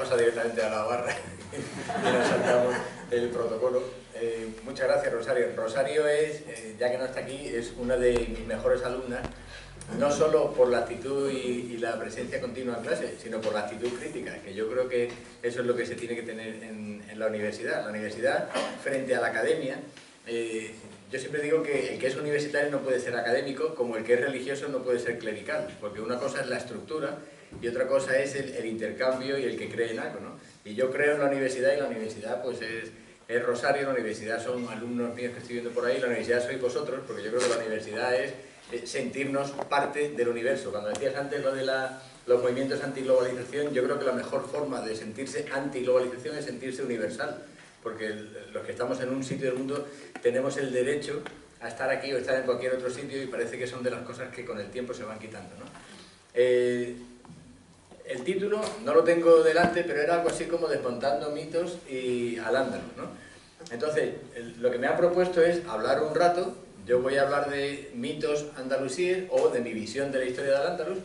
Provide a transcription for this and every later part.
pasar directamente a la barra y nos saltamos el protocolo. Muchas gracias, Rosario. Rosario es, ya que no está aquí, es una de mis mejores alumnas, no solo por la actitud y la presencia continua en clase, sino por la actitud crítica, que yo creo que eso es lo que se tiene que tener en la universidad. La universidad, frente a la academia, yo siempre digo que el que es universitario no puede ser académico, como el que es religioso no puede ser clerical, porque una cosa es la estructura y otra cosa es el intercambio y el que cree en algo, ¿no? Y yo creo en la universidad, y la universidad pues es Rosario, la universidad son alumnos míos que estoy viendo por ahí, la universidad sois vosotros, porque yo creo que la universidad es sentirnos parte del universo. Cuando decías antes lo de los movimientos antiglobalización, yo creo que la mejor forma de sentirse antiglobalización es sentirse universal, porque los que estamos en un sitio del mundo tenemos el derecho a estar aquí o estar en cualquier otro sitio, y parece que son de las cosas que con el tiempo se van quitando, ¿no? El título no lo tengo delante, pero era algo así como Desmontando mitos y al-Ándalus, ¿no? Entonces, lo que me ha propuesto es hablar un rato. Yo voy a hablar de mitos andalusíes o de mi visión de la historia de Al-Ándalus,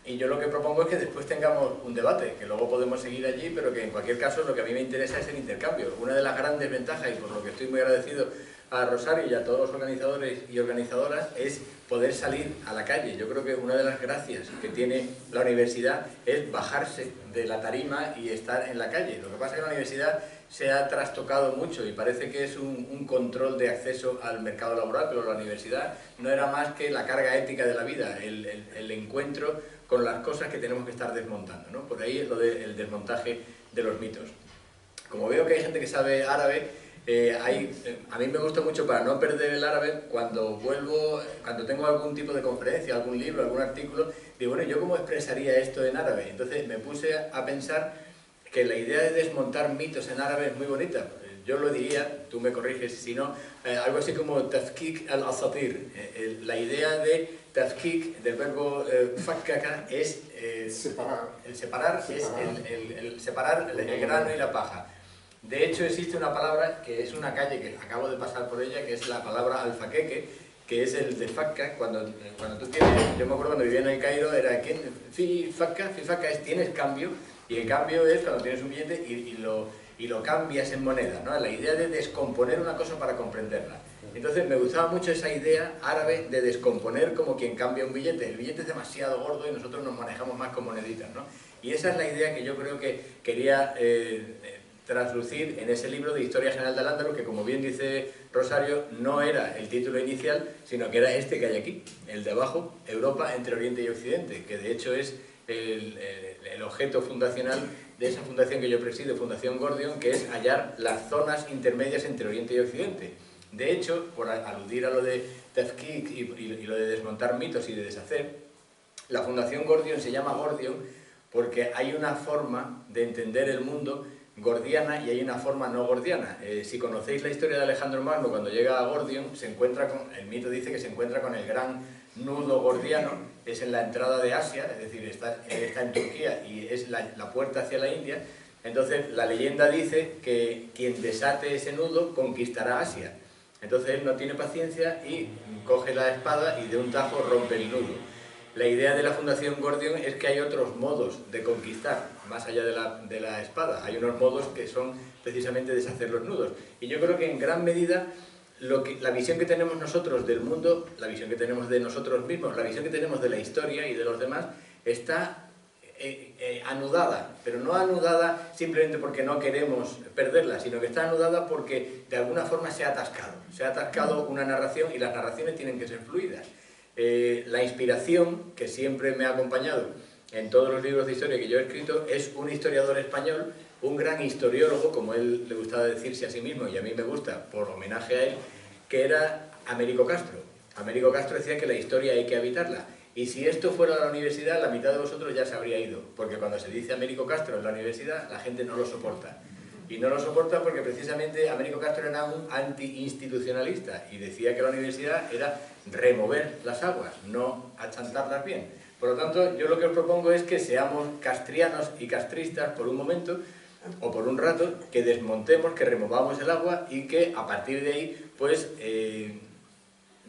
y yo lo que propongo es que después tengamos un debate, que luego podemos seguir allí, pero que en cualquier caso lo que a mí me interesa es el intercambio. Una de las grandes ventajas, y por lo que estoy muy agradecido a Rosario y a todos los organizadores y organizadoras, es poder salir a la calle. Yo creo que una de las gracias que tiene la universidad es bajarse de la tarima y estar en la calle. Lo que pasa es que la universidad se ha trastocado mucho y parece que es un control de acceso al mercado laboral, pero la universidad no era más que la carga ética de la vida, el encuentro con las cosas que tenemos que estar desmontando, ¿no? Por ahí es lo del desmontaje de los mitos. Como veo que hay gente que sabe árabe, a mí me gusta mucho, para no perder el árabe, cuando vuelvo, cuando tengo algún tipo de conferencia, algún libro, algún artículo, digo, bueno, ¿yo cómo expresaría esto en árabe? Entonces me puse a pensar que la idea de desmontar mitos en árabe es muy bonita. Yo lo diría, tú me corriges si no, algo así como tafkik al-asatir. La idea de tafkik, del verbo fakkaka, es separar. El separar es el separar el grano y la paja. De hecho, existe una palabra que es una calle que acabo de pasar por ella, que es la palabra alfaqueque, que es el de fakka. Cuando tú tienes, yo me acuerdo cuando vivía en el Cairo, era que fi fakka es tienes cambio, y el cambio es cuando tienes un billete y lo cambias en moneda, ¿no? La idea de descomponer una cosa para comprenderla. Entonces me gustaba mucho esa idea árabe de descomponer como quien cambia un billete. El billete es demasiado gordo y nosotros nos manejamos más con moneditas, ¿no? Y esa es la idea que yo creo que quería traslucir en ese libro de Historia General del Al-Ándalus, que, como bien dice Rosario, no era el título inicial, sino que era este que hay aquí, el de abajo, Europa entre Oriente y Occidente, que de hecho es el objeto fundacional de esa fundación que yo presido, Fundación Gordion, que es hallar las zonas intermedias entre Oriente y Occidente. De hecho, por aludir a lo de Tafkik y lo de desmontar mitos y de deshacer, la Fundación Gordion se llama Gordion porque hay una forma de entender el mundo gordiana y hay una forma no gordiana. Si conocéis la historia de Alejandro Magno, cuando llega a Gordion, se encuentra con, el mito dice que se encuentra con el gran nudo gordiano, es en la entrada de Asia, es decir, está en Turquía y es la puerta hacia la India. Entonces la leyenda dice que quien desate ese nudo conquistará Asia. Entonces él no tiene paciencia y coge la espada y de un tajo rompe el nudo. La idea de la Fundación Gordion es que hay otros modos de conquistar, más allá de la espada. Hay unos modos que son precisamente deshacer los nudos. Y yo creo que en gran medida la visión que tenemos nosotros del mundo, la visión que tenemos de nosotros mismos, la visión que tenemos de la historia y de los demás, está anudada, pero no anudada simplemente porque no queremos perderla, sino que está anudada porque de alguna forma se ha atascado una narración, y las narraciones tienen que ser fluidas. La inspiración que siempre me ha acompañado en todos los libros de historia que yo he escrito es un historiador español, un gran historiólogo, como él le gustaba decirse a sí mismo, y a mí me gusta por homenaje a él, que era Américo Castro. Américo Castro decía que la historia hay que habitarla. Y si esto fuera la universidad, la mitad de vosotros ya se habría ido, porque cuando se dice Américo Castro en la universidad, la gente no lo soporta. Y no lo soporta porque precisamente Américo Castro era un anti-institucionalista y decía que la universidad era remover las aguas, no achantarlas bien. Por lo tanto, yo lo que os propongo es que seamos castrianos y castristas por un momento, o por un rato, que desmontemos, que removamos el agua y que a partir de ahí, pues,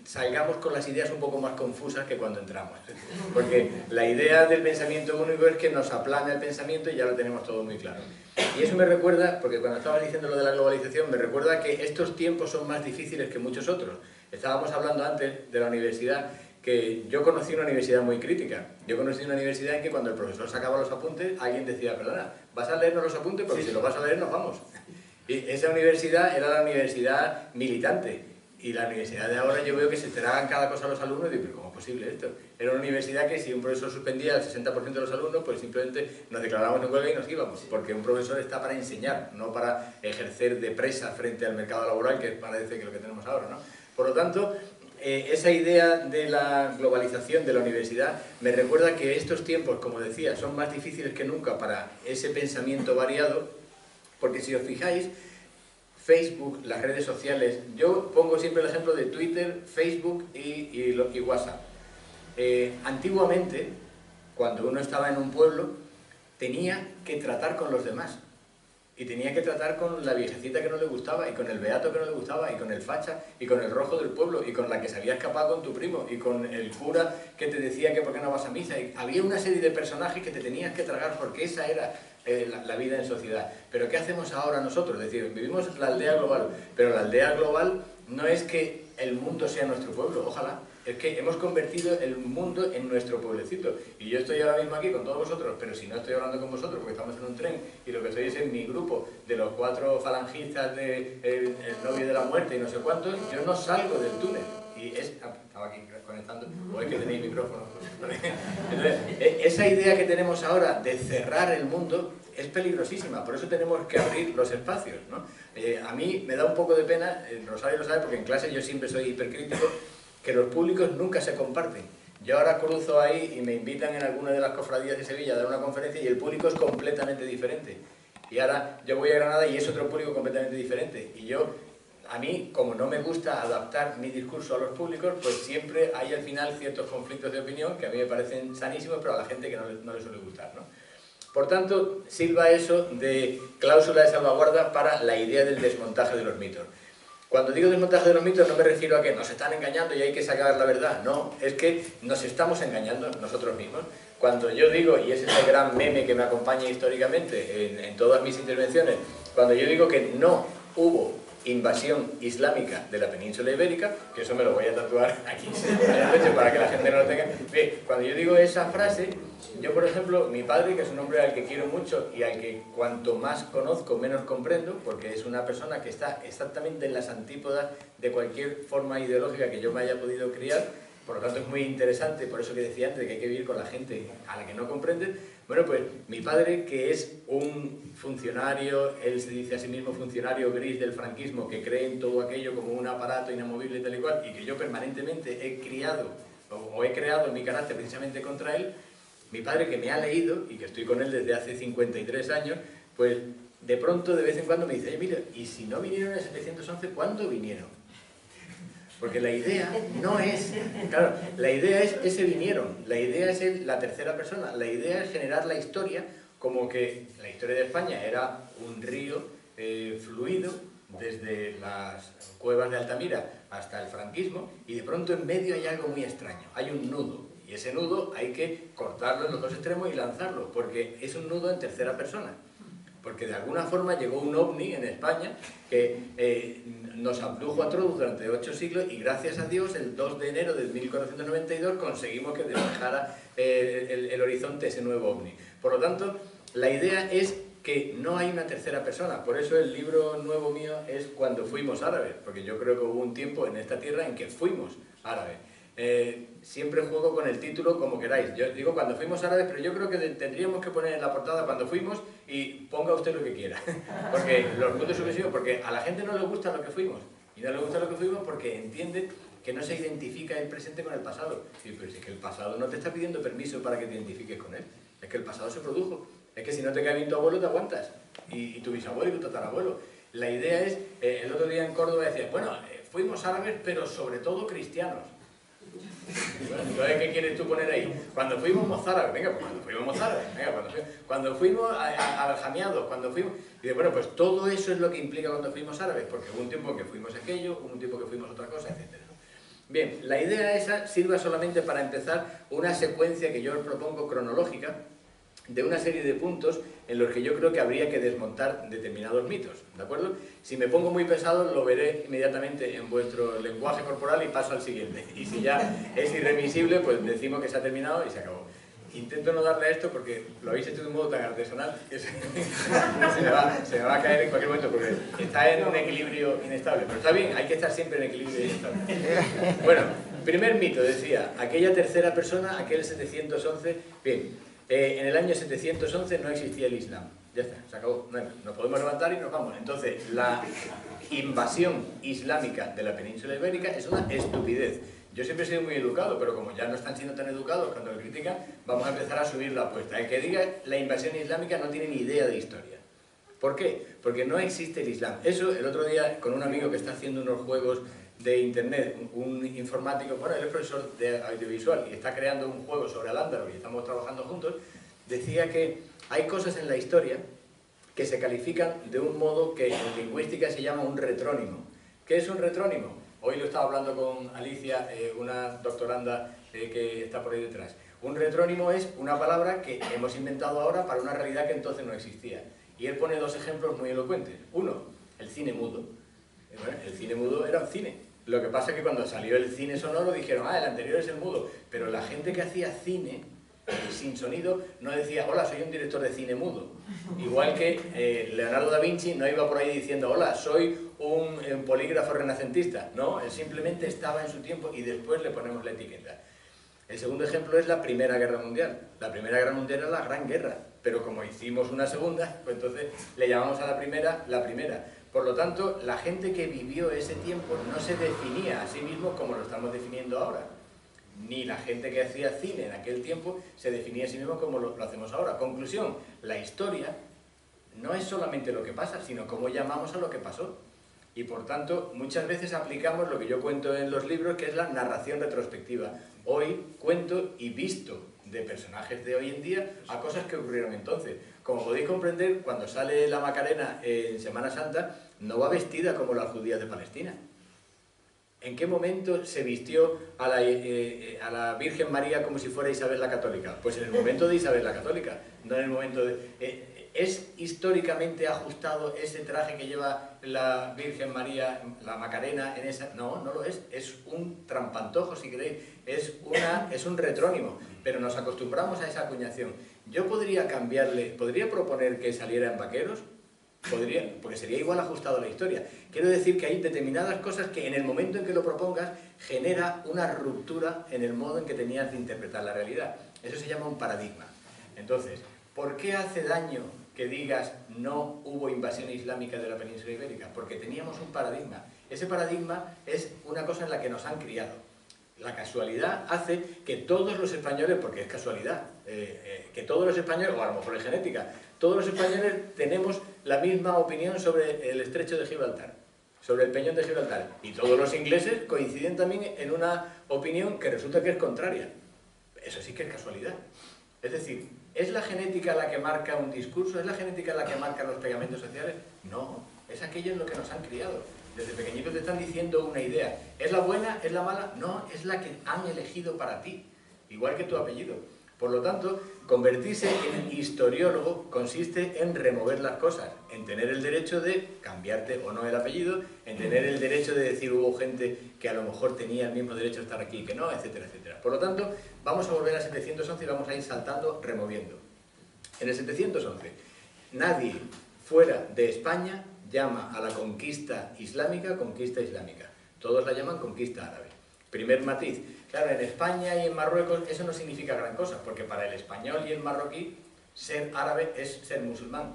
salgamos con las ideas un poco más confusas que cuando entramos. Porque la idea del pensamiento único es que nos aplana el pensamiento y ya lo tenemos todo muy claro. Y eso me recuerda, porque cuando estaba diciendo lo de la globalización, me recuerda que estos tiempos son más difíciles que muchos otros. Estábamos hablando antes de la universidad, que yo conocí una universidad muy crítica. Yo conocí una universidad en que cuando el profesor sacaba los apuntes, alguien decía, perdona, ¿vas a leernos los apuntes? Porque si los vas a leer nos vamos. Y esa universidad era la universidad militante. Y la universidad de ahora yo veo que se tragan cada cosa a los alumnos y digo, ¿pero cómo es posible esto? Era una universidad que si un profesor suspendía al 60% de los alumnos, pues simplemente nos declarábamos en huelga y nos íbamos. Porque un profesor está para enseñar, no para ejercer de presa frente al mercado laboral, que parece que es lo que tenemos ahora, ¿no? Por lo tanto, esa idea de la globalización de la universidad me recuerda que estos tiempos, como decía, son más difíciles que nunca para ese pensamiento variado, porque si os fijáis, Facebook, las redes sociales, yo pongo siempre el ejemplo de Twitter, Facebook y WhatsApp. Antiguamente, cuando uno estaba en un pueblo, tenía que tratar con los demás. Y tenía que tratar con la viejecita que no le gustaba, y con el beato que no le gustaba, y con el facha, y con el rojo del pueblo, y con la que se había escapado con tu primo, y con el cura que te decía que por qué no vas a misa. Y había una serie de personajes que te tenías que tragar porque esa era la vida en sociedad. Pero ¿qué hacemos ahora nosotros? Es decir, vivimos la aldea global, pero la aldea global no es que el mundo sea nuestro pueblo, ojalá. Es que hemos convertido el mundo en nuestro pueblecito. Y yo estoy ahora mismo aquí con todos vosotros, pero si no estoy hablando con vosotros porque estamos en un tren y lo que estoy es en mi grupo de los 4 falangistas de el novio de la muerte y no sé cuántos, yo no salgo del túnel. Y estaba aquí conectando, o es que tenéis micrófono. Entonces, esa idea que tenemos ahora de cerrar el mundo es peligrosísima, por eso tenemos que abrir los espacios, ¿no? A mí me da un poco de pena, Rosario lo sabe porque en clase yo siempre soy hipercrítico, que los públicos nunca se comparten. Yo ahora cruzo ahí y me invitan en alguna de las cofradías de Sevilla a dar una conferencia y el público es completamente diferente. Y ahora yo voy a Granada y es otro público completamente diferente. Y a mí, como no me gusta adaptar mi discurso a los públicos, pues siempre hay al final ciertos conflictos de opinión que a mí me parecen sanísimos, pero a la gente que no le suele gustar, ¿no? Por tanto, sirva eso de cláusula de salvaguarda para la idea del desmontaje de los mitos. Cuando digo desmontaje de los mitos no me refiero a que nos están engañando y hay que sacar la verdad, no, es que nos estamos engañando nosotros mismos. Cuando yo digo, y ese es el gran meme que me acompaña históricamente en todas mis intervenciones, cuando yo digo que no hubo invasión islámica de la península ibérica, que eso me lo voy a tatuar aquí para que la gente no lo tenga. Bien, cuando yo digo esa frase, yo por ejemplo, mi padre, que es un hombre al que quiero mucho y al que cuanto más conozco menos comprendo, porque es una persona que está exactamente en las antípodas de cualquier forma ideológica que yo me haya podido criar, por lo tanto es muy interesante, por eso que decía antes que hay que vivir con la gente a la que no comprende. Bueno, pues mi padre, que es un funcionario, él se dice a sí mismo funcionario gris del franquismo, que cree en todo aquello como un aparato inamovible y tal y cual, y que yo permanentemente he criado o he creado mi carácter precisamente contra él, mi padre, que me ha leído y que estoy con él desde hace 53 años, pues de pronto de vez en cuando me dice, mira, y si no vinieron en el 711, ¿cuándo vinieron? Porque la idea no es, claro, la idea es ese vinieron, la idea es la tercera persona, la idea es generar la historia como que la historia de España era un río fluido desde las cuevas de Altamira hasta el franquismo y de pronto en medio hay algo muy extraño, hay un nudo y ese nudo hay que cortarlo en los dos extremos y lanzarlo porque es un nudo en tercera persona. Porque de alguna forma llegó un ovni en España que nos abdujo a todos durante 8 siglos y gracias a Dios el 2 de enero de 1492 conseguimos que despejara el horizonte ese nuevo ovni. Por lo tanto, la idea es que no hay una tercera persona. Por eso el libro nuevo mío es Cuando fuimos árabes, porque yo creo que hubo un tiempo en esta tierra en que fuimos árabes. Siempre juego con el título como queráis. Yo digo cuando fuimos árabes, pero yo creo que tendríamos que poner en la portada cuando fuimos y ponga usted lo que quiera. Porque los puntos sucesivos, porque a la gente no le gusta lo que fuimos. Y no le gusta lo que fuimos porque entiende que no se identifica el presente con el pasado. Y pero si es que el pasado no te está pidiendo permiso para que te identifiques con él. Es que el pasado se produjo. Es que si no te cae bien tu abuelo, te aguantas. Y tu bisabuelo y tu tatarabuelo. La idea es, el otro día en Córdoba decía, bueno, fuimos árabes, pero sobre todo cristianos. Bueno, entonces, ¿qué quieres tú poner ahí? Cuando fuimos mozárabes, venga, pues cuando fuimos mozárabes, venga, cuando fuimos aljamiados, cuando fuimos... Y de, bueno, pues todo eso es lo que implica cuando fuimos árabes, porque hubo un tiempo que fuimos aquello, hubo un tiempo que fuimos otra cosa, etc. Bien, la idea esa sirva solamente para empezar una secuencia que yo os propongo cronológica de una serie de puntos en los que yo creo que habría que desmontar determinados mitos, ¿de acuerdo? Si me pongo muy pesado lo veré inmediatamente en vuestro lenguaje corporal y paso al siguiente. Y si ya es irremisible, pues decimos que se ha terminado y se acabó. Intento no darle a esto porque lo habéis hecho de un modo tan artesanal que se me va a caer en cualquier momento porque está en un equilibrio inestable. Pero está bien, hay que estar siempre en equilibrio inestable. Bueno, primer mito, decía, aquella tercera persona, aquel 711, bien, en el año 711 no existía el Islam. Ya está, se acabó. Bueno, nos podemos levantar y nos vamos. Entonces, la invasión islámica de la península ibérica es una estupidez. Yo siempre he sido muy educado, pero como ya no están siendo tan educados cuando lo critican, vamos a empezar a subir la apuesta. El que diga la invasión islámica no tiene ni idea de historia. ¿Por qué? Porque no existe el Islam. Eso, el otro día, con un amigo que está haciendo unos juegos de internet, un informático, bueno, él es profesor de audiovisual y está creando un juego sobre Al-Ándalus y estamos trabajando juntos, decía que hay cosas en la historia que se califican de un modo que en lingüística se llama un retrónimo. ¿Qué es un retrónimo? Hoy lo estaba hablando con Alicia, una doctoranda que está por ahí detrás. Un retrónimo es una palabra que hemos inventado ahora para una realidad que entonces no existía. Y él pone dos ejemplos muy elocuentes. Uno, el cine mudo. Bueno, el cine mudo era un cine. Lo que pasa es que cuando salió el cine sonoro dijeron, ah, el anterior es el mudo. Pero la gente que hacía cine sin sonido no decía, hola, soy un director de cine mudo. Igual que Leonardo da Vinci no iba por ahí diciendo, hola, soy un polígrafo renacentista. No, él simplemente estaba en su tiempo y después le ponemos la etiqueta. El segundo ejemplo es la Primera Guerra Mundial. La Primera Guerra Mundial era la Gran Guerra, pero como hicimos una segunda, pues entonces le llamamos a la primera, la primera. Por lo tanto, la gente que vivió ese tiempo no se definía a sí mismo como lo estamos definiendo ahora. Ni la gente que hacía cine en aquel tiempo se definía a sí mismo como lo hacemos ahora. Conclusión, la historia no es solamente lo que pasa, sino cómo llamamos a lo que pasó. Y por tanto, muchas veces aplicamos lo que yo cuento en los libros, que es la narración retrospectiva. Hoy cuento y visto de personajes de hoy en día a cosas que ocurrieron entonces. Como podéis comprender, cuando sale la Macarena en Semana Santa, no va vestida como las judías de Palestina. ¿En qué momento se vistió a la Virgen María como si fuera Isabel la Católica? Pues en el momento de Isabel la Católica, no en el momento de... ¿Es históricamente ajustado ese traje que lleva la Virgen María, la Macarena, en esa? No, no lo es. Es un trampantojo, si queréis. Es un retrónimo. Pero nos acostumbramos a esa acuñación. Yo podría cambiarle, podría proponer que saliera en vaqueros, podría, porque sería igual ajustado a la historia. Quiero decir que hay determinadas cosas que en el momento en que lo propongas genera una ruptura en el modo en que tenías de interpretar la realidad. Eso se llama un paradigma. Entonces, ¿por qué hace daño que digas no hubo invasión islámica de la península ibérica? Porque teníamos un paradigma. Ese paradigma es una cosa en la que nos han criado. La casualidad hace que todos los españoles, porque es casualidad, que todos los españoles, o a lo mejor es genética, todos los españoles tenemos la misma opinión sobre el estrecho de Gibraltar, sobre el peñón de Gibraltar. Y todos los ingleses coinciden también en una opinión que resulta que es contraria. Eso sí que es casualidad. Es decir, ¿es la genética la que marca un discurso? ¿Es la genética la que marca los pegamentos sociales? No, es aquello en lo que nos han criado. Desde pequeñitos te están diciendo una idea. ¿Es la buena? ¿Es la mala? No, es la que han elegido para ti, igual que tu apellido. Por lo tanto, convertirse en historiólogo consiste en remover las cosas, en tener el derecho de cambiarte o no el apellido, en tener el derecho de decir hubo gente que a lo mejor tenía el mismo derecho a estar aquí que no, etcétera, etcétera. Por lo tanto, vamos a volver a 711 y vamos a ir saltando, removiendo. En el 711, nadie fuera de España llama a la conquista islámica. Todos la llaman conquista árabe. Primer matiz. Claro, en España y en Marruecos eso no significa gran cosa, porque para el español y el marroquí ser árabe es ser musulmán.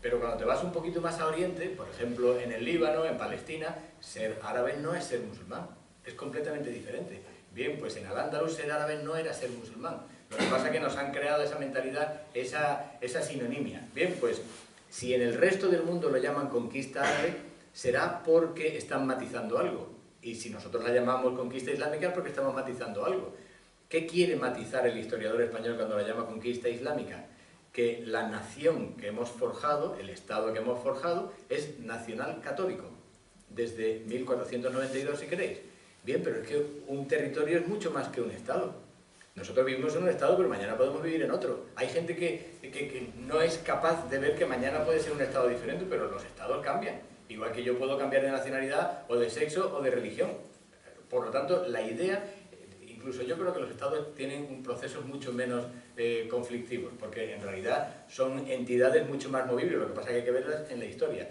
Pero cuando te vas un poquito más a oriente, por ejemplo en el Líbano, en Palestina, ser árabe no es ser musulmán, es completamente diferente. Bien, pues en Al-Ándalus ser árabe no era ser musulmán. Lo que pasa es que nos han creado esa mentalidad, esa sinonimia. Bien, pues si en el resto del mundo lo llaman conquista árabe, será porque están matizando algo. Y si nosotros la llamamos conquista islámica es porque estamos matizando algo. ¿Qué quiere matizar el historiador español cuando la llama conquista islámica? Que la nación que hemos forjado, el Estado que hemos forjado, es nacional católico, desde 1492 si queréis. Bien, pero es que un territorio es mucho más que un Estado. Nosotros vivimos en un Estado, pero mañana podemos vivir en otro. Hay gente que no es capaz de ver que mañana puede ser un Estado diferente, pero los Estados cambian. Igual que yo puedo cambiar de nacionalidad, o de sexo, o de religión. Por lo tanto, la idea, incluso yo creo que los Estados tienen un proceso mucho menos conflictivos, porque en realidad son entidades mucho más movibles, lo que pasa es que hay que verlas en la historia.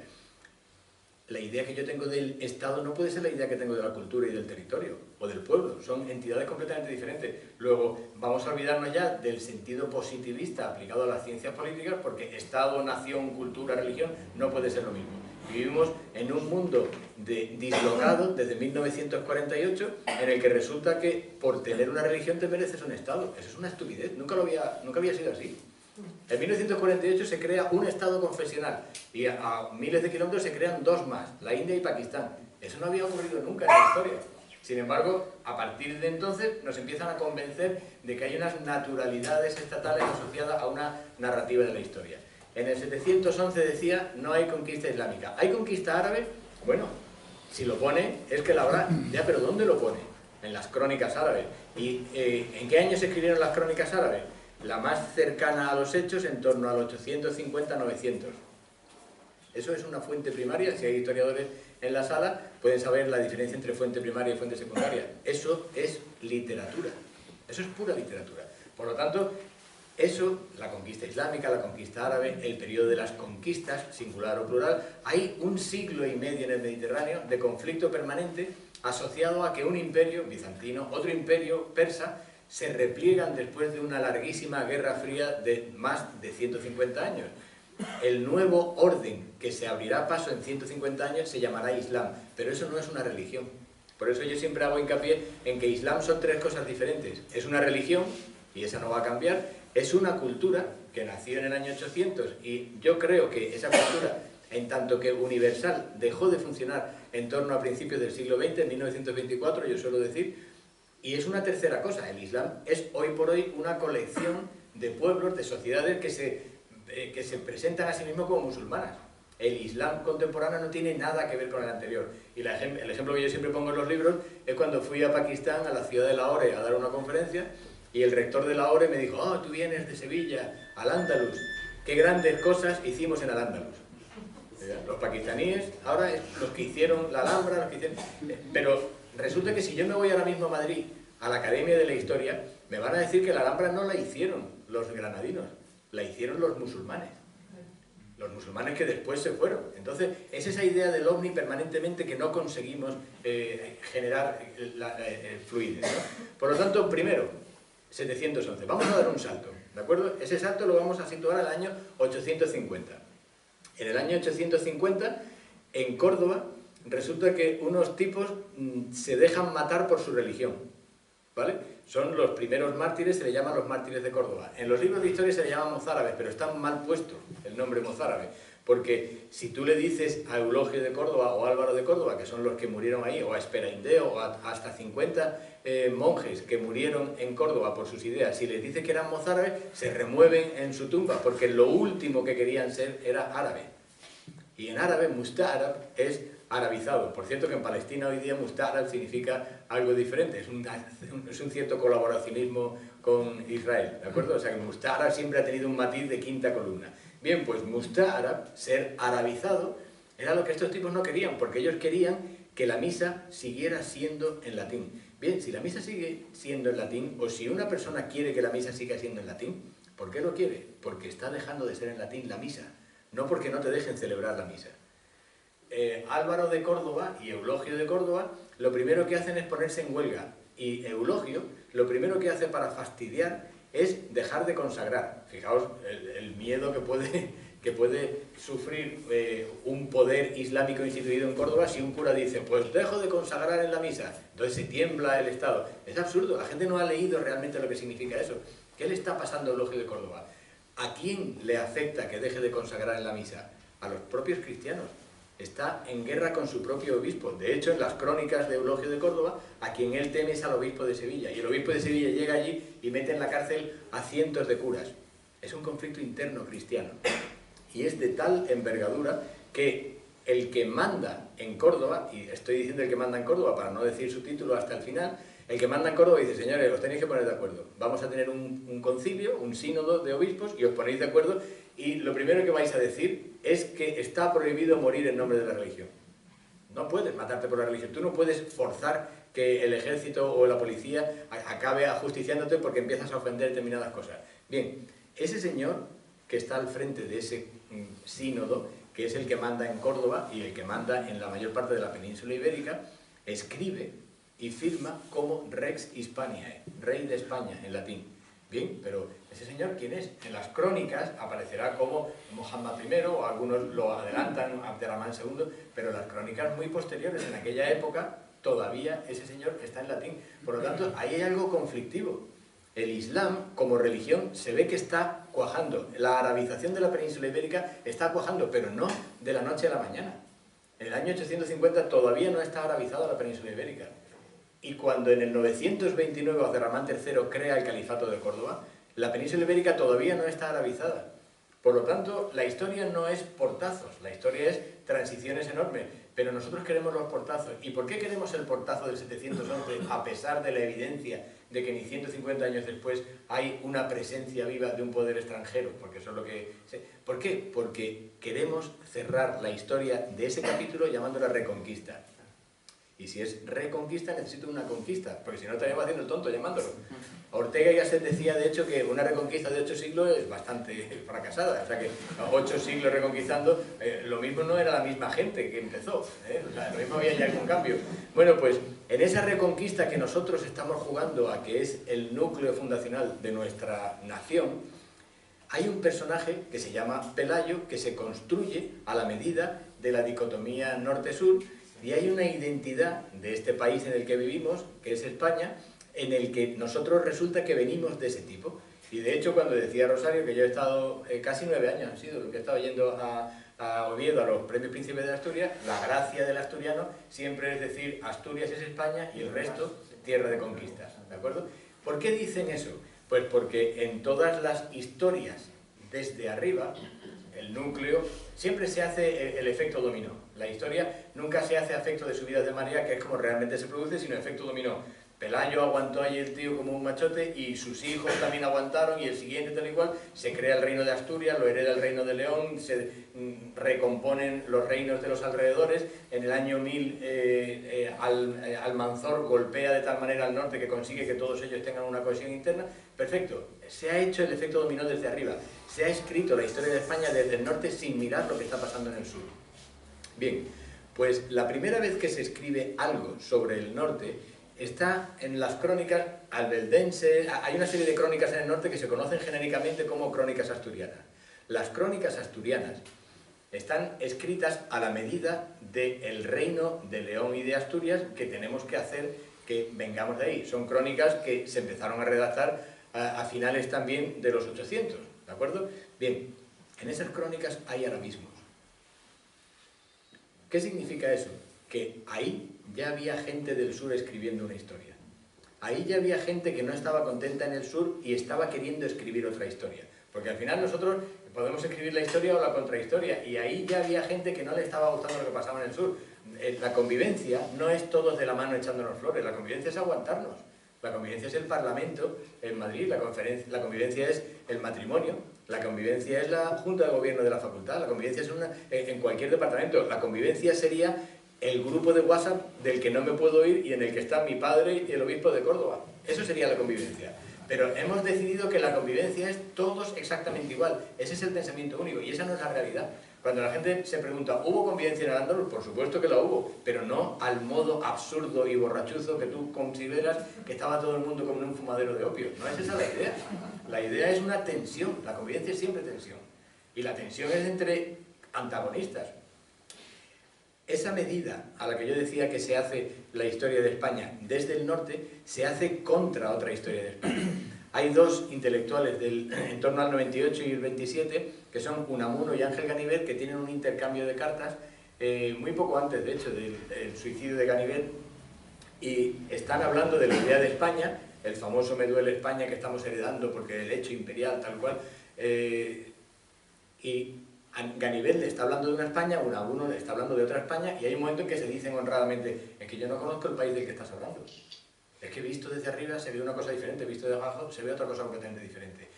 La idea que yo tengo del Estado no puede ser la idea que tengo de la cultura y del territorio, o del pueblo, son entidades completamente diferentes. Luego, vamos a olvidarnos ya del sentido positivista aplicado a las ciencias políticas, porque Estado, nación, cultura, religión, no puede ser lo mismo. Vivimos en un mundo dislocado desde 1948, en el que resulta que por tener una religión te mereces un Estado. Eso es una estupidez, nunca había sido así. En 1948 se crea un Estado confesional y a miles de kilómetros se crean dos más, la India y Pakistán. Eso no había ocurrido nunca en la historia. Sin embargo, a partir de entonces nos empiezan a convencer de que hay unas naturalidades estatales asociadas a una narrativa de la historia. En el 711 decía, no hay conquista islámica. ¿Hay conquista árabe? Bueno, si lo pone, es que la habrá. Ya, pero ¿dónde lo pone? En las crónicas árabes. ¿Y en qué año se escribieron las crónicas árabes? La más cercana a los hechos, en torno al 850-900. Eso es una fuente primaria. Si hay historiadores en la sala, pueden saber la diferencia entre fuente primaria y fuente secundaria. Eso es literatura. Eso es pura literatura. Por lo tanto, eso, la conquista islámica, la conquista árabe, el periodo de las conquistas, singular o plural, hay 1,5 siglos en el Mediterráneo de conflicto permanente asociado a que un imperio bizantino, otro imperio persa, se repliegan después de una larguísima guerra fría de más de 150 años. El nuevo orden que se abrirá paso en 150 años se llamará Islam, pero eso no es una religión. Por eso yo siempre hago hincapié en que Islam son 3 cosas diferentes. Es una religión, y esa no va a cambiar, es una cultura que nació en el año 800, y yo creo que esa cultura, en tanto que universal, dejó de funcionar en torno a principios del siglo XX, en 1924, yo suelo decir. Y es una tercera cosa, el Islam es hoy por hoy una colección de pueblos, de sociedades que se presentan a sí mismos como musulmanas. El Islam contemporáneo no tiene nada que ver con el anterior. Y el ejemplo que yo siempre pongo en los libros es cuando fui a Pakistán, a la ciudad de Lahore, a dar una conferencia, y el rector de Lahore me dijo, oh, tú vienes de Sevilla, Al-Ándalus, qué grandes cosas hicimos en Al-Ándalus. Los pakistaníes, ahora los que hicieron la Alhambra, los que hicieron... Pero resulta que si yo me voy ahora mismo a Madrid, a la Academia de la Historia, me van a decir que la Alhambra no la hicieron los granadinos, la hicieron los musulmanes. Los musulmanes que después se fueron. Entonces, es esa idea del ovni permanentemente que no conseguimos generar fluidez, ¿no? Por lo tanto, primero, 711. Vamos a dar un salto, ¿de acuerdo? Ese salto lo vamos a situar al año 850. En el año 850, en Córdoba, resulta que unos tipos se dejan matar por su religión, ¿vale? Son los primeros mártires, se les llaman los mártires de Córdoba. En los libros de historia se les llama mozárabes, pero está mal puesto el nombre mozárabe, porque si tú le dices a Eulogio de Córdoba o Álvaro de Córdoba, que son los que murieron ahí, o a Esperaindeo, o hasta 50 monjes que murieron en Córdoba por sus ideas, si les dices que eran mozárabes, se remueven en su tumba, porque lo último que querían ser era árabe. Y en árabe, musta'arab es arabizado. Por cierto que en Palestina hoy día musta'arab significa algo diferente, es un cierto colaboracionismo con Israel, ¿de acuerdo? O sea que musta'arab siempre ha tenido un matiz de quinta columna. Bien, pues musta'arab, ser arabizado, era lo que estos tipos no querían, porque ellos querían que la misa siguiera siendo en latín. Bien, si la misa sigue siendo en latín, o si una persona quiere que la misa siga siendo en latín, ¿por qué lo quiere? Porque está dejando de ser en latín la misa, no porque no te dejen celebrar la misa. Álvaro de Córdoba y Eulogio de Córdoba lo primero que hacen es ponerse en huelga, y Eulogio lo primero que hace para fastidiar es dejar de consagrar. Fijaos el miedo que puede sufrir un poder islámico instituido en Córdoba si un cura dice, pues dejo de consagrar en la misa, entonces se tiembla el Estado. Es absurdo, la gente no ha leído realmente lo que significa eso. ¿Qué le está pasando a Eulogio de Córdoba? ¿A quién le afecta que deje de consagrar en la misa? A los propios cristianos. Está en guerra con su propio obispo. De hecho, en las crónicas de Eulogio de Córdoba, a quien él teme es al obispo de Sevilla. Y el obispo de Sevilla llega allí y mete en la cárcel a cientos de curas. Es un conflicto interno cristiano. Y es de tal envergadura que el que manda en Córdoba, y estoy diciendo el que manda en Córdoba para no decir su título hasta el final, el que manda en Córdoba dice, señores, os tenéis que poner de acuerdo, vamos a tener un concilio, un sínodo de obispos, y os ponéis de acuerdo, y lo primero que vais a decir es que está prohibido morir en nombre de la religión. No puedes matarte por la religión, tú no puedes forzar que el ejército o la policía acabe ajusticiándote porque empiezas a ofender determinadas cosas. Bien, ese señor que está al frente de ese sínodo, que es el que manda en Córdoba y el que manda en la mayor parte de la península ibérica, escribe y firma como Rex Hispaniae, rey de España en latín. Bien, pero ese señor, ¿quién es? En las crónicas aparecerá como Muhammad I, o algunos lo adelantan, Abderramán II, pero las crónicas muy posteriores, en aquella época, todavía ese señor está en latín. Por lo tanto, ahí hay algo conflictivo. El Islam, como religión, se ve que está cuajando. La arabización de la península ibérica está cuajando, pero no de la noche a la mañana. En el año 850 todavía no está arabizada la península ibérica. Y cuando en el 929 Abderramán III crea el Califato de Córdoba, la península ibérica todavía no está arabizada. Por lo tanto, la historia no es portazos, la historia es transiciones enormes, pero nosotros queremos los portazos. ¿Y por qué queremos el portazo del 711 a pesar de la evidencia de que ni 150 años después hay una presencia viva de un poder extranjero? Porque eso es lo que... ¿Por qué? Porque queremos cerrar la historia de ese capítulo llamándola Reconquista. Y si es reconquista, necesito una conquista, porque si no estaríamos haciendo el tonto llamándolo. Ortega y Gasset decía, de hecho, que una reconquista de 8 siglos es bastante fracasada. O sea que 8 siglos reconquistando, lo mismo no era la misma gente que empezó. O sea, lo mismo había ya algún cambio. Bueno, pues en esa reconquista que nosotros estamos jugando a que es el núcleo fundacional de nuestra nación, hay un personaje que se llama Pelayo, que se construye a la medida de la dicotomía norte-sur, y hay una identidad de este país en el que vivimos, que es España, en el que nosotros resulta que venimos de ese tipo. Y de hecho, cuando decía Rosario, que yo he estado, casi 9 años han sido lo que he estado yendo a Oviedo, a los premios Príncipes de Asturias, la gracia del asturiano siempre es decir, Asturias es España y el resto, tierra de conquistas. ¿De acuerdo? ¿Por qué dicen eso? Pues porque en todas las historias desde arriba, el núcleo, siempre se hace el efecto dominó. La historia nunca se hace a efecto de subidas de marea, que es como realmente se produce, sino efecto dominó. Pelayo aguantó ahí el tío como un machote y sus hijos también aguantaron y el siguiente tal y cual, se crea el reino de Asturias, lo hereda el reino de León, se recomponen los reinos de los alrededores. En el año 1000 Almanzor golpea de tal manera al norte que consigue que todos ellos tengan una cohesión interna. Perfecto, se ha hecho el efecto dominó desde arriba, se ha escrito la historia de España desde el norte sin mirar lo que está pasando en el sur. Bien, pues la primera vez que se escribe algo sobre el norte está en las crónicas albeldenses. Hay una serie de crónicas en el norte que se conocen genéricamente como crónicas asturianas. Las crónicas asturianas están escritas a la medida del reino de León y de Asturias que tenemos que hacer que vengamos de ahí. Son crónicas que se empezaron a redactar a finales también de los 800, ¿de acuerdo? Bien, en esas crónicas hay arabismos. ¿Qué significa eso? Que ahí ya había gente del sur escribiendo una historia. Ahí ya había gente que no estaba contenta en el sur y estaba queriendo escribir otra historia. Porque al final nosotros podemos escribir la historia o la contrahistoria, y ahí ya había gente que no le estaba gustando lo que pasaba en el sur. La convivencia no es todos de la mano echándonos flores, la convivencia es aguantarnos. La convivencia es el Parlamento en Madrid, la convivencia es el matrimonio, la convivencia es la Junta de Gobierno de la facultad, la convivencia es en cualquier departamento. La convivencia sería el grupo de WhatsApp del que no me puedo ir y en el que está mi padre y el obispo de Córdoba. Eso sería la convivencia. Pero hemos decidido que la convivencia es todos exactamente igual. Ese es el pensamiento único y esa no es la realidad. Cuando la gente se pregunta, ¿hubo convivencia en Al-Ándalus? Por supuesto que la hubo, pero no al modo absurdo y borrachuzo que tú consideras que estaba todo el mundo como en un fumadero de opio. No es esa la idea. La idea es una tensión. La convivencia es siempre tensión. Y la tensión es entre antagonistas. Esa medida a la que yo decía que se hace la historia de España desde el norte, se hace contra otra historia de España. Hay dos intelectuales en torno al 98 y el 27, que son Unamuno y Ángel Ganivet, que tienen un intercambio de cartas, muy poco antes, de hecho, del suicidio de Ganivet, y están hablando de la idea de España, el famoso me duele España que estamos heredando porque el hecho imperial, tal cual, y Ganivet le está hablando de una España, Unamuno le está hablando de otra España, y hay un momento en que se dicen honradamente, es que yo no conozco el país del que estás hablando. Es que visto desde arriba se ve una cosa diferente, visto de abajo se ve otra cosa completamente diferente.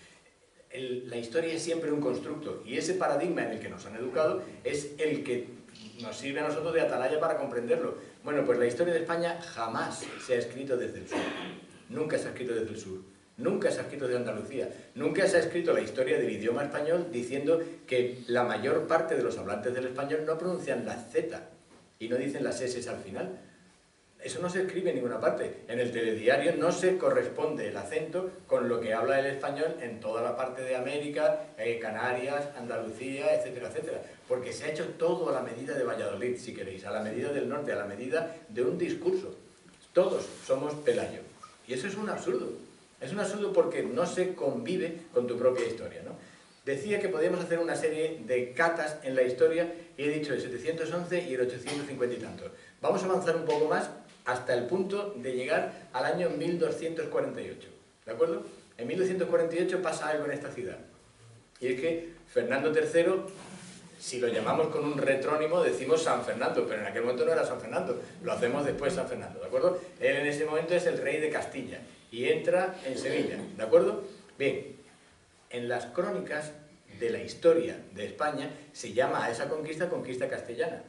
La historia es siempre un constructo, y ese paradigma en el que nos han educado es el que nos sirve a nosotros de atalaya para comprenderlo. Bueno, pues la historia de España jamás se ha escrito desde el sur. Nunca se ha escrito desde el sur. Nunca se ha escrito de Andalucía. Nunca se ha escrito la historia del idioma español diciendo que la mayor parte de los hablantes del español no pronuncian la Z y no dicen las S al final. Eso no se escribe en ninguna parte. En el telediario no se corresponde el acento con lo que habla el español en toda la parte de América, Canarias, Andalucía, etcétera, etcétera. Porque se ha hecho todo a la medida de Valladolid, si queréis, a la medida del norte, a la medida de un discurso. Todos somos Pelayo. Y eso es un absurdo. Es un absurdo porque no se convive con tu propia historia, ¿no? Decía que podíamos hacer una serie de catas en la historia y he dicho el 711 y el 850 y tantos. Vamos a avanzar un poco más hasta el punto de llegar al año 1248, ¿de acuerdo? En 1248 pasa algo en esta ciudad, y es que Fernando III, si lo llamamos con un retrónimo, decimos San Fernando, pero en aquel momento no era San Fernando, lo hacemos después San Fernando, ¿de acuerdo? Él en ese momento es el rey de Castilla, y entra en Sevilla, ¿de acuerdo? Bien, en las crónicas de la historia de España se llama a esa conquista conquista castellana.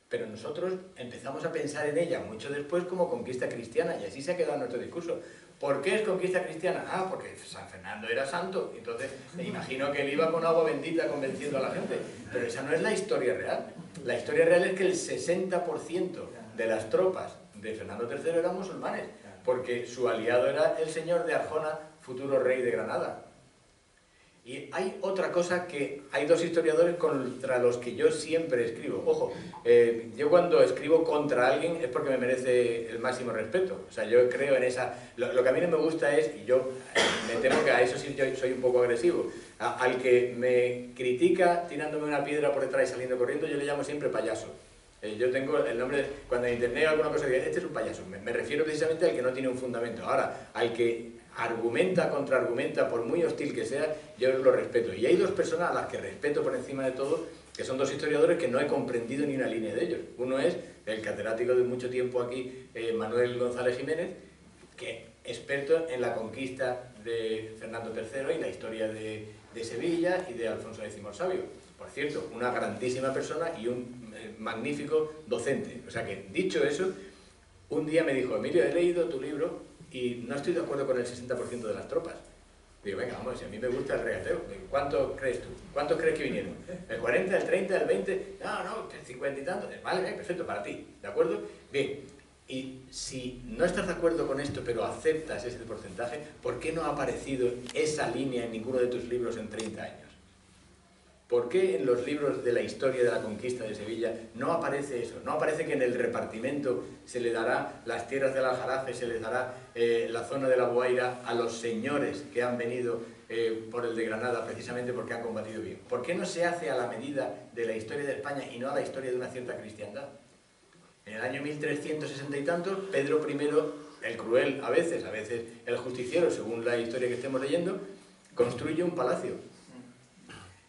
Pero nosotros empezamos a pensar en ella mucho después como conquista cristiana, y así se ha quedado nuestro discurso. ¿Por qué es conquista cristiana? Ah, porque San Fernando era santo, entonces me imagino que él iba con agua bendita convenciendo a la gente. Pero esa no es la historia real. La historia real es que el 60% de las tropas de Fernando III eran musulmanes, porque su aliado era el señor de Arjona, futuro rey de Granada. Y hay otra cosa que hay dos historiadores contra los que yo siempre escribo. Ojo, yo cuando escribo contra alguien es porque me merece el máximo respeto. O sea, yo creo en esa... Lo que a mí no me gusta es, y yo me temo que a eso sí yo soy un poco agresivo, al que me critica tirándome una piedra por detrás y saliendo corriendo, yo le llamo siempre payaso. Yo tengo el nombre, cuando en internet alguna cosa que diga, este es un payaso. Me refiero precisamente al que no tiene un fundamento. Ahora, al que argumenta, contraargumenta, por muy hostil que sea, yo lo respeto. Y hay dos personas a las que respeto por encima de todo, que son dos historiadores que no he comprendido ni una línea de ellos. Uno es el catedrático de mucho tiempo aquí, Manuel González Jiménez, que es experto en la conquista de Fernando III y la historia de Sevilla y de Alfonso X el Sabio. Por cierto, una grandísima persona y un magnífico docente. O sea que, dicho eso, un día me dijo, Emilio, he leído tu libro y no estoy de acuerdo con el 60% de las tropas. Digo, venga, vamos, si a mí me gusta el regateo. Digo, ¿cuántos crees tú? ¿Cuántos crees que vinieron? ¿El 40, el 30, el 20? No, el 50 y tanto. Vale, perfecto, para ti, ¿de acuerdo? Bien, y si no estás de acuerdo con esto, pero aceptas ese porcentaje, ¿por qué no ha aparecido esa línea en ninguno de tus libros en 30 años? ¿Por qué en los libros de la historia de la conquista de Sevilla no aparece eso? No aparece que en el repartimento se le dará las tierras del Aljarafe, se les dará la zona de la Guaira a los señores que han venido por el de Granada precisamente porque han combatido bien. ¿Por qué no se hace a la medida de la historia de España y no a la historia de una cierta cristiandad? En el año 1360 y tantos, Pedro I, el cruel a veces el justiciero, según la historia que estemos leyendo, construye un palacio.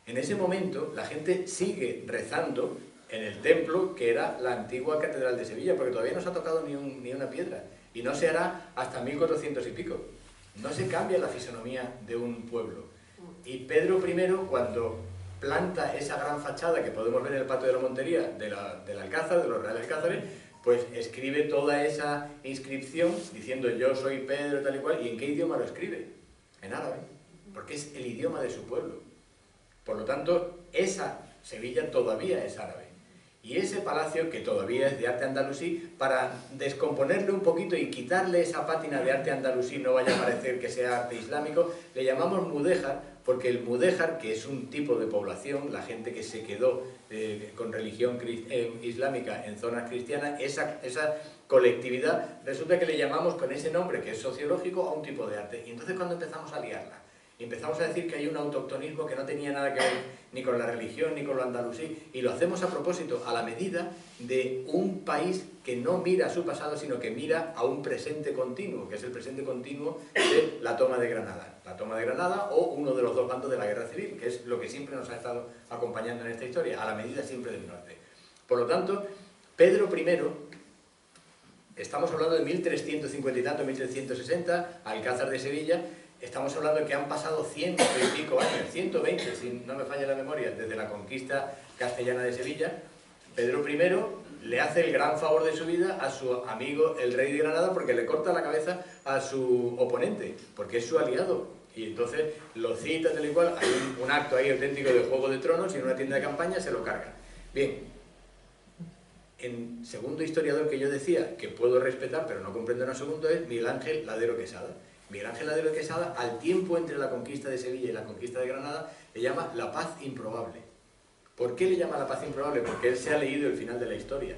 En ese momento la gente sigue rezando en el templo que era la antigua catedral de Sevilla, porque todavía no se ha tocado ni una piedra, y no se hará hasta 1400 y pico. No se cambia la fisonomía de un pueblo. Y Pedro I, cuando planta esa gran fachada que podemos ver en el patio de la Montería del Alcázar, de los Reales Alcázares, pues escribe toda esa inscripción diciendo yo soy Pedro tal y cual. ¿Y en qué idioma lo escribe? En árabe, porque es el idioma de su pueblo. Por lo tanto, esa Sevilla todavía es árabe. Y ese palacio, que todavía es de arte andalusí, para descomponerle un poquito y quitarle esa pátina de arte andalusí, no vaya a parecer que sea arte islámico, le llamamos mudéjar, porque el mudéjar, que es un tipo de población, la gente que se quedó con religión islámica en zonas cristianas, esa colectividad, resulta que le llamamos con ese nombre, que es sociológico, a un tipo de arte. Y entonces cuando empezamos a liarla, y empezamos a decir que hay un autoctonismo que no tenía nada que ver ni con la religión ni con lo andalusí, y lo hacemos a propósito, a la medida de un país que no mira a su pasado, sino que mira a un presente continuo, que es el presente continuo de la toma de Granada. La toma de Granada o uno de los dos bandos de la guerra civil, que es lo que siempre nos ha estado acompañando en esta historia, a la medida siempre del norte. Por lo tanto, Pedro I, estamos hablando de 1350 y tanto, 1360, Alcázar de Sevilla, estamos hablando de que han pasado 100 y pico años, 120, si no me falla la memoria, desde la conquista castellana de Sevilla. Pedro I le hace el gran favor de su vida a su amigo el rey de Granada porque le corta la cabeza a su oponente, porque es su aliado. Y entonces lo cita tal y cual, hay un acto ahí auténtico de Juego de Tronos y en una tienda de campaña se lo carga. Bien, en segundo historiador que yo decía, que puedo respetar pero no comprendo en absoluto, es Miguel Ángel Ladero Quesada. Miguel Ángel Ladero Quesada, al tiempo entre la conquista de Sevilla y la conquista de Granada, le llama la paz improbable. ¿Por qué le llama la paz improbable? Porque él se ha leído el final de la historia.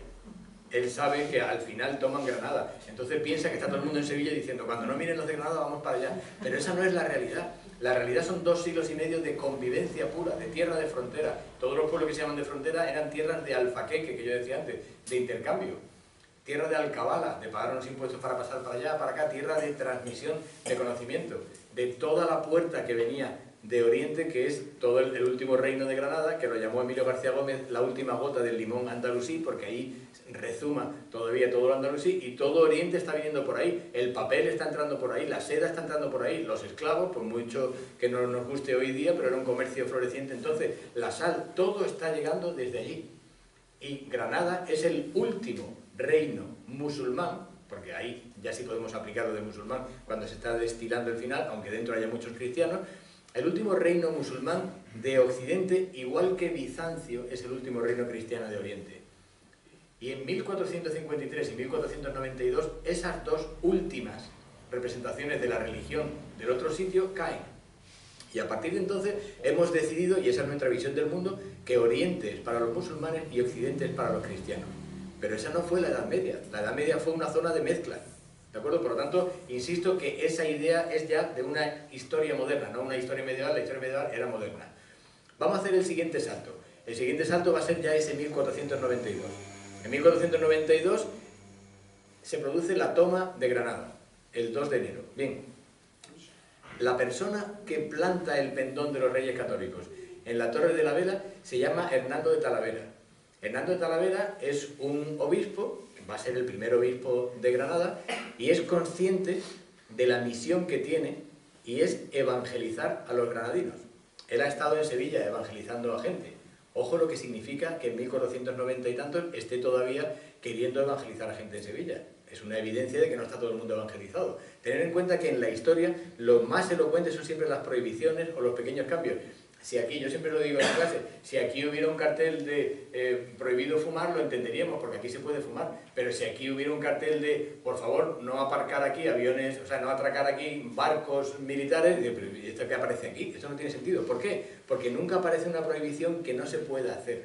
Él sabe que al final toman Granada. Entonces piensa que está todo el mundo en Sevilla diciendo, cuando no miren los de Granada vamos para allá. Pero esa no es la realidad. La realidad son 2 siglos y medio de convivencia pura, de tierra de frontera. Todos los pueblos que se llaman de frontera eran tierras de alfaqueque, que yo decía antes, de intercambio. Tierra de alcabala, de pagar unos impuestos para pasar para allá, para acá. Tierra de transmisión de conocimiento. De toda la puerta que venía de Oriente, que es todo el último reino de Granada, que lo llamó Emilio García Gómez la última gota del limón andalusí, porque ahí rezuma todavía todo lo andalusí, y todo Oriente está viniendo por ahí, el papel está entrando por ahí, la seda está entrando por ahí, los esclavos, por mucho que no nos guste hoy día, pero era un comercio floreciente entonces, la sal, todo está llegando desde allí. Y Granada es el último reino musulmán, porque ahí ya sí podemos aplicar lo de musulmán cuando se está destilando el final, aunque dentro haya muchos cristianos, el último reino musulmán de Occidente, igual que Bizancio es el último reino cristiano de Oriente. Y en 1453 y 1492, esas 2 últimas representaciones de la religión del otro sitio caen. Y a partir de entonces hemos decidido, y esa es nuestra visión del mundo, que Oriente es para los musulmanes y Occidente es para los cristianos. Pero esa no fue la Edad Media. La Edad Media fue una zona de mezcla. ¿De acuerdo? Por lo tanto, insisto que esa idea es ya de una historia moderna, no una historia medieval. La historia medieval era moderna. Vamos a hacer el siguiente salto. El siguiente salto va a ser ya ese 1492. En 1492 se produce la toma de Granada, el 2 de enero. Bien, la persona que planta el pendón de los Reyes Católicos en la Torre de la Vela se llama Hernando de Talavera. Hernando de Talavera es un obispo, va a ser el primer obispo de Granada, y es consciente de la misión que tiene, y es evangelizar a los granadinos. Él ha estado en Sevilla evangelizando a gente. Ojo lo que significa que en 1490 y tantos esté todavía queriendo evangelizar a gente en Sevilla. Es una evidencia de que no está todo el mundo evangelizado. Tener en cuenta que en la historia lo más elocuente son siempre las prohibiciones o los pequeños cambios. Si aquí, yo siempre lo digo en clase, si aquí hubiera un cartel de prohibido fumar, lo entenderíamos, porque aquí se puede fumar. Pero si aquí hubiera un cartel de, por favor, no aparcar aquí aviones, o sea, no atracar aquí barcos militares, pero ¿esto qué aparece aquí? Eso no tiene sentido. ¿Por qué? Porque nunca aparece una prohibición que no se pueda hacer.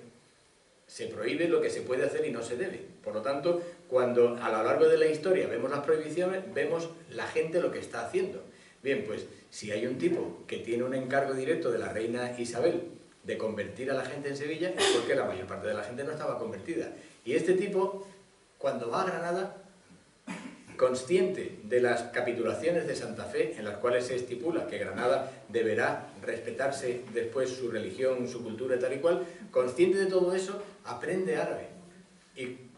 Se prohíbe lo que se puede hacer y no se debe. Por lo tanto, cuando a lo largo de la historia vemos las prohibiciones, vemos la gente lo que está haciendo. Bien, pues si hay un tipo que tiene un encargo directo de la reina Isabel de convertir a la gente en Sevilla, es porque la mayor parte de la gente no estaba convertida. Y este tipo, cuando va a Granada, consciente de las capitulaciones de Santa Fe, en las cuales se estipula que Granada deberá respetarse después su religión, su cultura y tal y cual, consciente de todo eso, aprende árabe. Y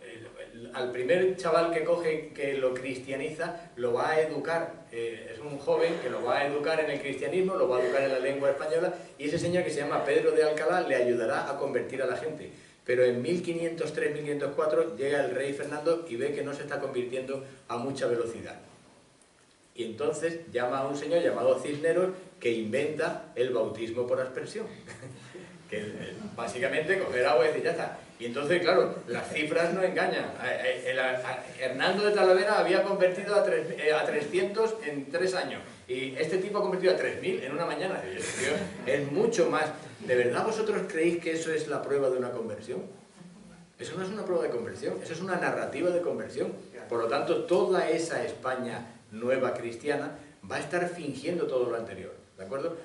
al primer chaval que coge, que lo cristianiza, lo va a educar, es un joven que lo va a educar en el cristianismo, lo va a educar en la lengua española, y ese señor que se llama Pedro de Alcalá le ayudará a convertir a la gente. Pero en 1503-1504 llega el rey Fernando y ve que no se está convirtiendo a mucha velocidad. Y entonces llama a un señor llamado Cisneros que inventa el bautismo por aspersión. Que básicamente coger agua y decir, ya está. Y entonces, claro, las cifras no engañan. Hernando de Talavera había convertido a 300 en 3 años. Y este tipo ha convertido a 3000 en una mañana. Es mucho más. ¿De verdad vosotros creéis que eso es la prueba de una conversión? Eso no es una prueba de conversión, eso es una narrativa de conversión. Por lo tanto, toda esa España nueva cristiana va a estar fingiendo todo lo anterior. ¿De acuerdo?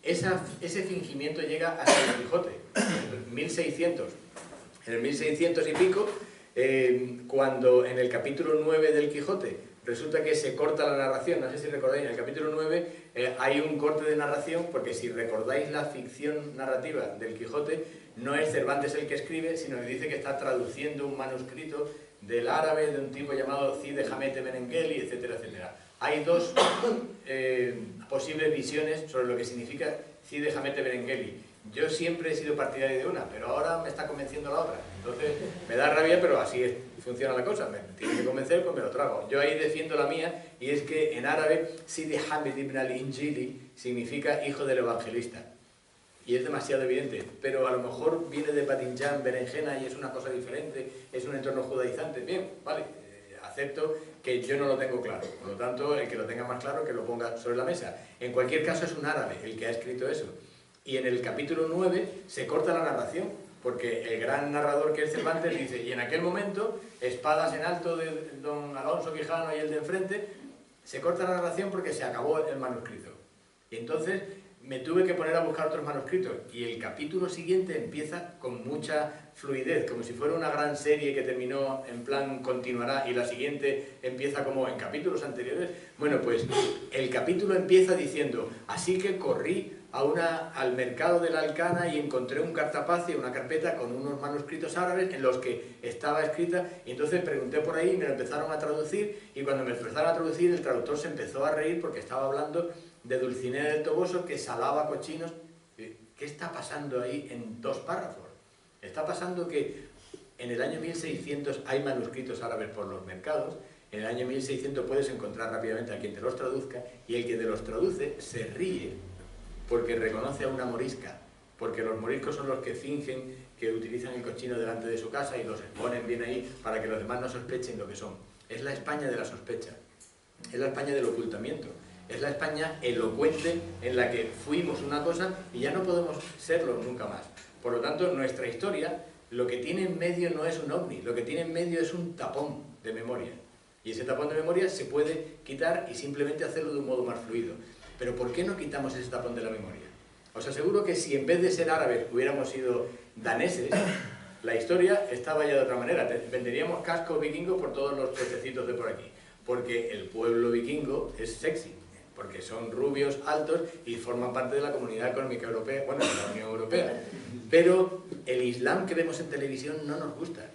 ese fingimiento llega hasta el Quijote, en 1600. En el 1600 y pico, cuando en el capítulo 9 del Quijote resulta que se corta la narración, no sé si recordáis, en el capítulo 9 hay un corte de narración, porque si recordáis la ficción narrativa del Quijote, no es Cervantes el que escribe, sino que dice que está traduciendo un manuscrito del árabe de un tipo llamado Cide Hamete Benengeli, etcétera, etcétera. Hay dos posibles visiones sobre lo que significa Cide Hamete Benengeli. Yo siempre he sido partidario de una, pero ahora me está convenciendo la otra. Entonces me da rabia, pero así funciona la cosa. Me tiene que convencer, pues me lo trago. Yo ahí defiendo la mía, y es que en árabe Sidi Hamid ibn al-Injili significa hijo del evangelista. Y es demasiado evidente, pero a lo mejor viene de Badinján, berenjena, y es una cosa diferente, es un entorno judaizante. Bien, vale, acepto que yo no lo tengo claro. Por lo tanto, el que lo tenga más claro, que lo ponga sobre la mesa. En cualquier caso, es un árabe el que ha escrito eso. Y en el capítulo 9 se corta la narración, porque el gran narrador que es Cervantes dice, y en aquel momento, espadas en alto de don Alonso Quijano y el de enfrente, se corta la narración porque se acabó el manuscrito. Y entonces me tuve que poner a buscar otros manuscritos, y el capítulo siguiente empieza con mucha fluidez, como si fuera una gran serie que terminó en plan continuará, y la siguiente empieza como en capítulos anteriores. Bueno, pues el capítulo empieza diciendo, así que corrí al mercado de la Alcana y encontré un cartapacio, una carpeta con unos manuscritos árabes en los que estaba escrita, y entonces pregunté por ahí y me lo empezaron a traducir, y cuando me empezaron a traducir el traductor se empezó a reír porque estaba hablando de Dulcinea del Toboso que salaba cochinos. ¿Qué está pasando ahí en 2 párrafos? Está pasando que en el año 1600 hay manuscritos árabes por los mercados, en el año 1600 puedes encontrar rápidamente a quien te los traduzca, y el que te los traduce se ríe porque reconoce a una morisca, porque los moriscos son los que fingen que utilizan el cochino delante de su casa y los exponen bien ahí para que los demás no sospechen lo que son. Es la España de la sospecha, es la España del ocultamiento, es la España elocuente en la que fuimos una cosa y ya no podemos serlo nunca más. Por lo tanto, nuestra historia, lo que tiene en medio no es un ovni, lo que tiene en medio es un tapón de memoria. Y ese tapón de memoria se puede quitar y simplemente hacerlo de un modo más fluido. Pero ¿por qué no quitamos ese tapón de la memoria? Os aseguro que si en vez de ser árabes hubiéramos sido daneses, la historia estaba ya de otra manera. Venderíamos cascos vikingos por todos los puestecitos de por aquí. Porque el pueblo vikingo es sexy, porque son rubios, altos y forman parte de la Comunidad Económica Europea, bueno, de la Unión Europea. Pero el Islam que vemos en televisión no nos gusta.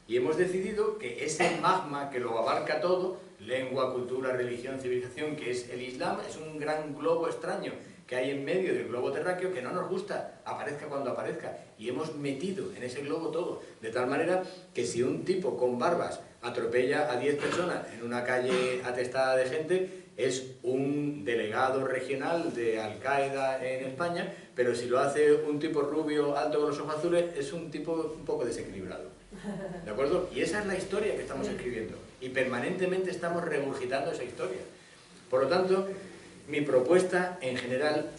Y hemos decidido que ese magma que lo abarca todo, lengua, cultura, religión, civilización, que es el Islam, es un gran globo extraño que hay en medio del globo terráqueo que no nos gusta, aparezca cuando aparezca. Y hemos metido en ese globo todo, de tal manera que si un tipo con barbas atropella a 10 personas en una calle atestada de gente, es un delegado regional de Al-Qaeda en España, pero si lo hace un tipo rubio, alto con los ojos azules, es un tipo un poco desequilibrado. ¿De acuerdo? Y esa es la historia que estamos escribiendo. Y permanentemente estamos regurgitando esa historia. Por lo tanto, mi propuesta en general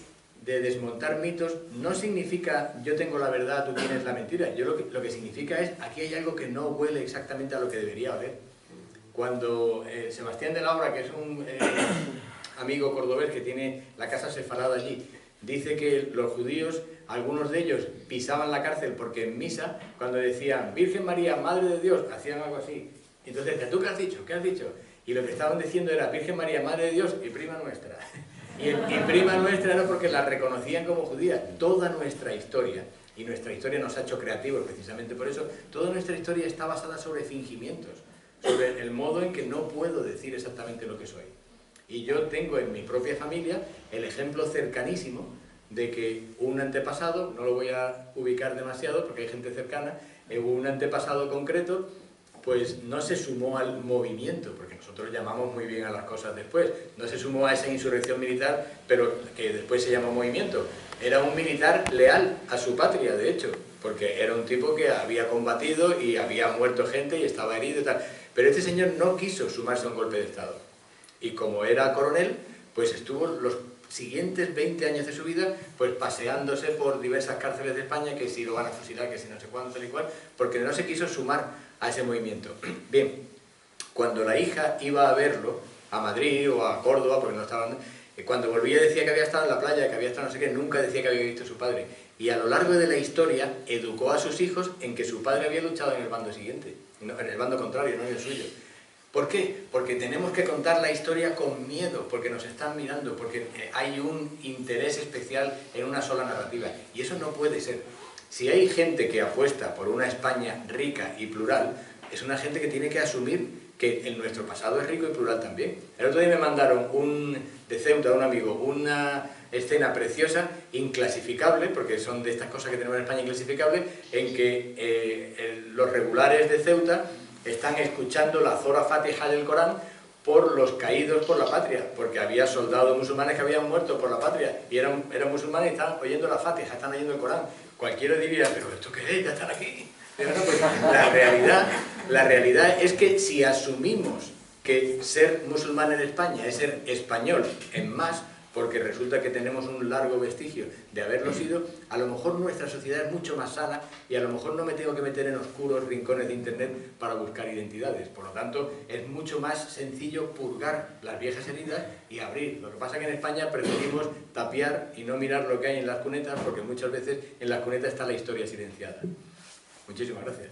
de desmontar mitos no significa yo tengo la verdad, tú tienes la mentira. Yo lo que significa es aquí hay algo que no huele exactamente a lo que debería oler. Cuando Sebastián de la Obra, que es un amigo cordobés que tiene la casa sefarada allí, dice que los judíos, algunos de ellos pisaban la cárcel porque en misa, cuando decían Virgen María, Madre de Dios, hacían algo así. Entonces decía, ¿tú qué has dicho? ¿Qué has dicho? Y lo que estaban diciendo era Virgen María, Madre de Dios y prima nuestra. Y prima nuestra era porque la reconocían como judía. Toda nuestra historia, y nuestra historia nos ha hecho creativos precisamente por eso, toda nuestra historia está basada sobre fingimientos, sobre el modo en que no puedo decir exactamente lo que soy. Y yo tengo en mi propia familia el ejemplo cercanísimo de que un antepasado, no lo voy a ubicar demasiado porque hay gente cercana, un antepasado concreto, pues no se sumó al movimiento, porque nosotros llamamos muy bien a las cosas después, no se sumó a esa insurrección militar, pero que después se llamó movimiento. Era un militar leal a su patria, de hecho, porque era un tipo que había combatido y había muerto gente y estaba herido y tal. Pero este señor no quiso sumarse a un golpe de Estado. Y como era coronel, pues estuvo los siguientes 20 años de su vida pues paseándose por diversas cárceles de España, que si lo van a fusilar, que si no sé cuánto, tal y cual, porque no se quiso sumar a ese movimiento. Bien, cuando la hija iba a verlo, a Madrid o a Córdoba, porque no estaban, Cuando volvía decía que había estado en la playa, que había estado no sé qué, nunca decía que había visto a su padre. Y a lo largo de la historia educó a sus hijos en que su padre había luchado en el bando siguiente, en el bando contrario, no en el suyo. ¿Por qué? Porque tenemos que contar la historia con miedo, porque nos están mirando, porque hay un interés especial en una sola narrativa. Y eso no puede ser. Si hay gente que apuesta por una España rica y plural, es una gente que tiene que asumir que en nuestro pasado es rico y plural también. El otro día me mandaron de Ceuta, un amigo, una escena preciosa, inclasificable, porque son de estas cosas que tenemos en España inclasificables, en que los regulares de Ceuta están escuchando la Zora Fatiha del Corán por los caídos por la patria, porque había soldados musulmanes que habían muerto por la patria y eran musulmanes y estaban oyendo la Fatiha, están oyendo el Corán. Cualquiera diría, pero ¿esto qué es? Ya están aquí. Pero no, pues la realidad es que si asumimos que ser musulmán en España es ser español en más, porque resulta que tenemos un largo vestigio de haberlo sido, a lo mejor nuestra sociedad es mucho más sana y a lo mejor no me tengo que meter en oscuros rincones de internet para buscar identidades. Por lo tanto, es mucho más sencillo purgar las viejas heridas y abrir. Lo que pasa es que en España preferimos tapiar y no mirar lo que hay en las cunetas, porque muchas veces en las cunetas está la historia silenciada. Muchísimas gracias.